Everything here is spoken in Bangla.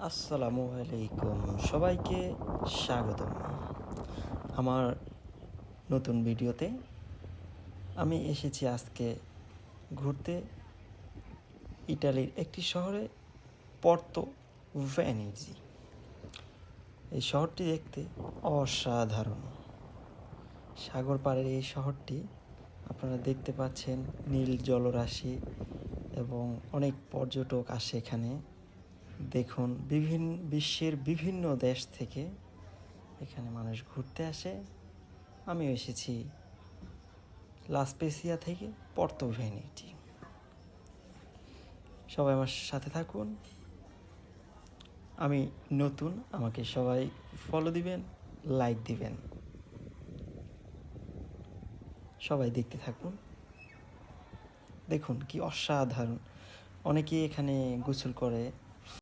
আসসালামু আলাইকুম, সবাইকে স্বাগতম আমার নতুন ভিডিওতে। আমি এসেছি আজকে ঘুরতে ইটালির একটি শহরে, পর্তো ভেনিজি। এই শহরটি দেখতে অসাধারণ। সাগর পাড়ের এই শহরটি আপনারা দেখতে পাচ্ছেন, নীল জলরাশি এবং অনেক পর্যটক আসে এখানে। দেখুন, বিশ্বের বিভিন্ন দেশ থেকে এখানে মানুষ ঘুরতে আসে। আমিও এসেছি লা স্পেসিয়া থেকে পর্তো ভেনিজি। সবাই আমার সাথে থাকুন। আমি নতুন, আমাকে সবাই ফলো দিবেন, লাইক দিবেন। সবাই দেখতে থাকুন। দেখুন কি অসাধারণ। অনেকেই এখানে গোসল করে,